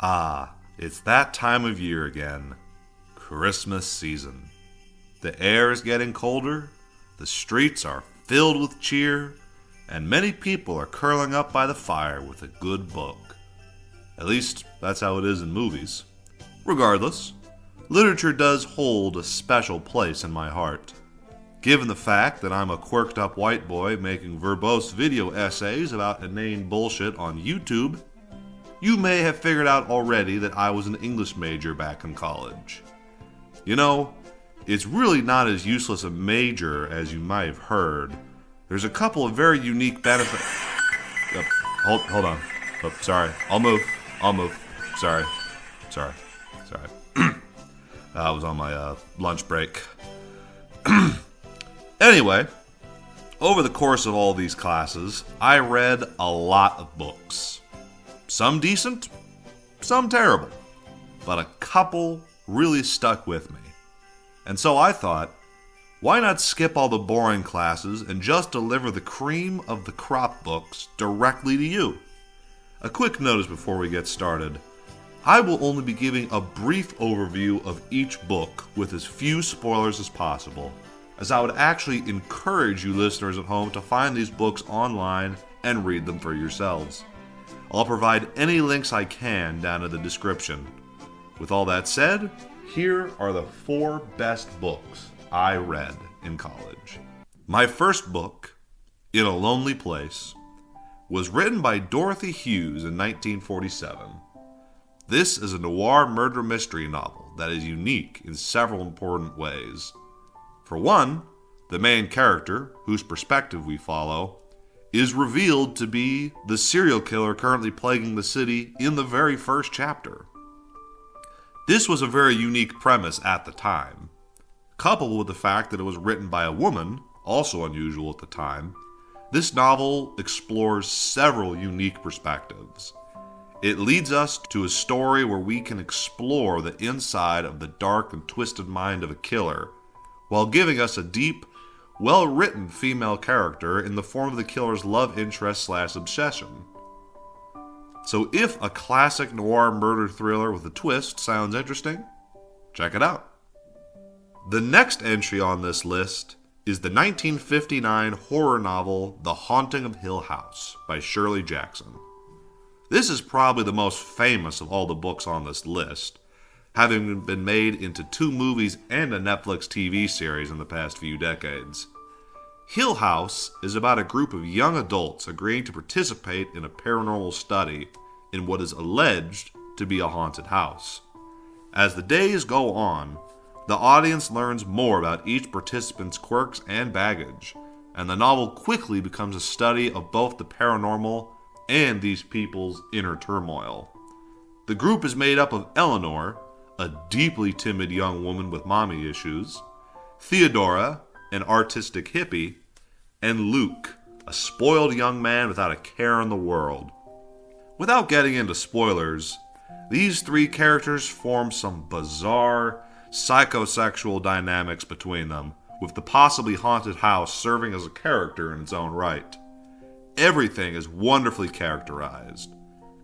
Ah, it's that time of year again. Christmas season. The air is getting colder, the streets are filled with cheer, and many people are curling up by the fire with a good book. At least, that's how it is in movies. Regardless, literature does hold a special place in my heart. Given the fact that I'm a quirked up white boy making verbose video essays about inane bullshit on YouTube, you may have figured out already that I was an English major back in college. You know, it's really not as useless a major as you might have heard. There's a couple of very unique benefits. Hold on. Oh, sorry. I'll move. Sorry. I was on my lunch break. Anyway, over the course of all these classes, I read a lot of books. Some decent, some terrible, but a couple really stuck with me. And so I thought, why not skip all the boring classes and just deliver the cream of the crop books directly to you? A quick notice before we get started. I will only be giving a brief overview of each book with as few spoilers as possible, as I would actually encourage you listeners at home to find these books online and read them for yourselves. I'll provide any links I can down in the description. With all that said, here are the 4 best books I read in college. My first book, In a Lonely Place, was written by Dorothy Hughes in 1947. This is a noir murder mystery novel that is unique in several important ways. For one, the main character, whose perspective we follow, is revealed to be the serial killer currently plaguing the city in the very first chapter. This was a very unique premise at the time. Coupled with the fact that it was written by a woman, also unusual at the time, this novel explores several unique perspectives. It leads us to a story where we can explore the inside of the dark and twisted mind of a killer, while giving us a deep, well-written female character in the form of the killer's love interest/obsession. So if a classic noir murder thriller with a twist sounds interesting, check it out. The next entry on this list is the 1959 horror novel The Haunting of Hill House by Shirley Jackson. This is probably the most famous of all the books on this list, having been made into 2 movies and a Netflix TV series in the past few decades. Hill House is about a group of young adults agreeing to participate in a paranormal study in what is alleged to be a haunted house. As the days go on, the audience learns more about each participant's quirks and baggage, and the novel quickly becomes a study of both the paranormal and these people's inner turmoil. The group is made up of Eleanor, a deeply timid young woman with mommy issues, Theodora, an artistic hippie, and Luke, a spoiled young man without a care in the world. Without getting into spoilers, these 3 characters form some bizarre, psychosexual dynamics between them, with the possibly haunted house serving as a character in its own right. Everything is wonderfully characterized.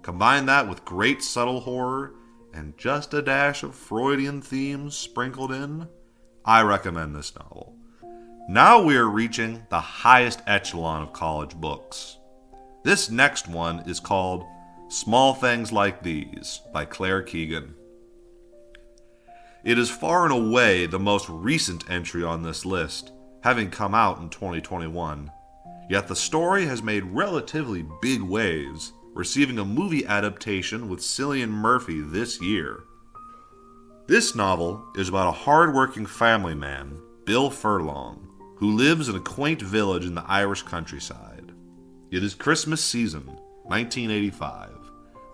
Combine that with great subtle horror and just a dash of Freudian themes sprinkled in, I recommend this novel. Now we are reaching the highest echelon of college books. This next one is called Small Things Like These by Claire Keegan. It is far and away the most recent entry on this list, having come out in 2021. Yet the story has made relatively big waves, receiving a movie adaptation with Cillian Murphy this year. This novel is about a hard-working family man, Bill Furlong, who lives in a quaint village in the Irish countryside. It is Christmas season, 1985,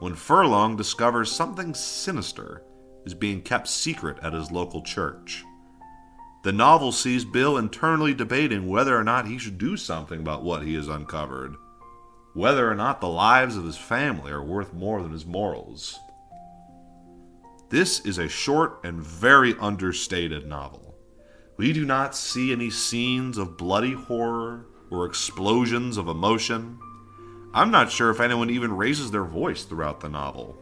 when Furlong discovers something sinister is being kept secret at his local church. The novel sees Bill internally debating whether or not he should do something about what he has uncovered, whether or not the lives of his family are worth more than his morals. This is a short and very understated novel. We do not see any scenes of bloody horror or explosions of emotion. I'm not sure if anyone even raises their voice throughout the novel.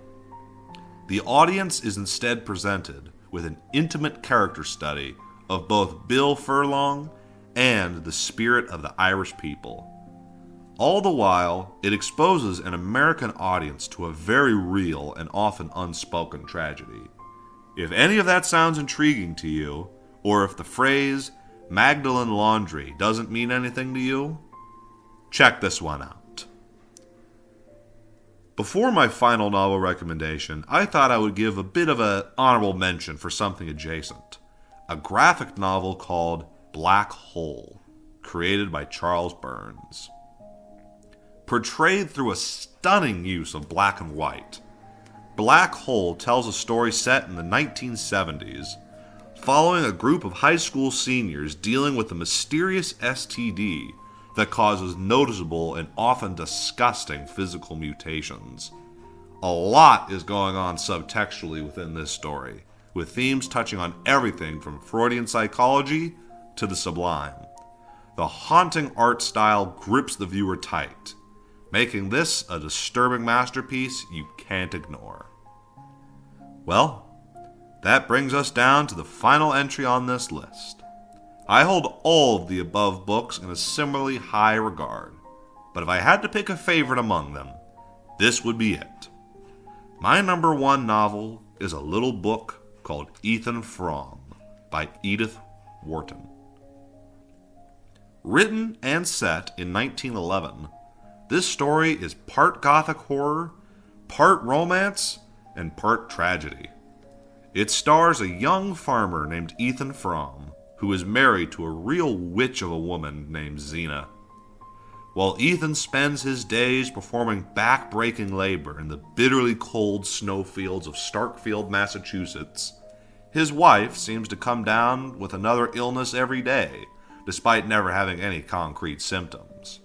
The audience is instead presented with an intimate character study of both Bill Furlong and the spirit of the Irish people. All the while, it exposes an American audience to a very real and often unspoken tragedy. If any of that sounds intriguing to you, or if the phrase Magdalen Laundry doesn't mean anything to you, check this one out. Before my final novel recommendation, I thought I would give a bit of an honorable mention for something adjacent. A graphic novel called Black Hole, created by Charles Burns. Portrayed through a stunning use of black and white, Black Hole tells a story set in the 1970s, following a group of high school seniors dealing with a mysterious STD that causes noticeable and often disgusting physical mutations. A lot is going on subtextually within this story, with themes touching on everything from Freudian psychology to the sublime. The haunting art style grips the viewer tight, making this a disturbing masterpiece you can't ignore. Well, that brings us down to the final entry on this list. I hold all of the above books in a similarly high regard, but if I had to pick a favorite among them, this would be it. My number one novel is a little book called Ethan Frome by Edith Wharton. Written and set in 1911, this story is part gothic horror, part romance, and part tragedy. It stars a young farmer named Ethan Frome, who is married to a real witch of a woman named Xena. While Ethan spends his days performing back-breaking labor in the bitterly cold snowfields of Starkfield, Massachusetts, his wife seems to come down with another illness every day, despite never having any concrete symptoms.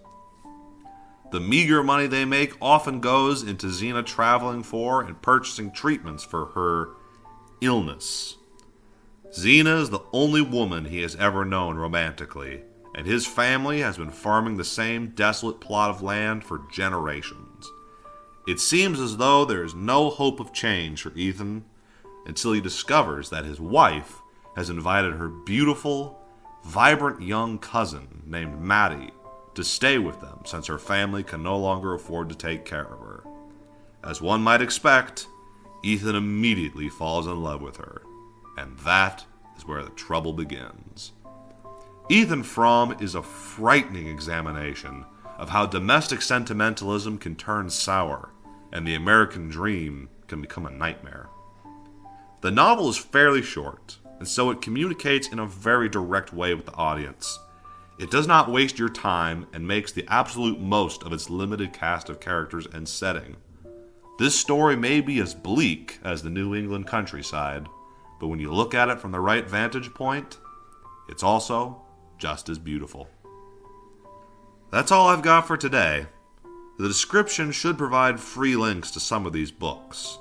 The meager money they make often goes into Xena traveling for and purchasing treatments for her illness. Xena is the only woman he has ever known romantically, and his family has been farming the same desolate plot of land for generations. It seems as though there is no hope of change for Ethan until he discovers that his wife has invited her beautiful, vibrant young cousin named Maddie to stay with them since her family can no longer afford to take care of her. As one might expect, Ethan immediately falls in love with her, and that is where the trouble begins. Ethan Frome is a frightening examination of how domestic sentimentalism can turn sour and the American dream can become a nightmare. The novel is fairly short, and so it communicates in a very direct way with the audience. It does not waste your time and makes the absolute most of its limited cast of characters and setting. This story may be as bleak as the New England countryside, but when you look at it from the right vantage point, it's also just as beautiful. That's all I've got for today. The description should provide free links to some of these books.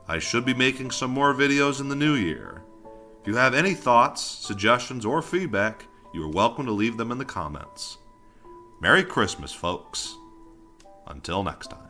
I should be making some more videos in the new year. If you have any thoughts, suggestions, or feedback, you are welcome to leave them in the comments. Merry Christmas, folks. Until next time.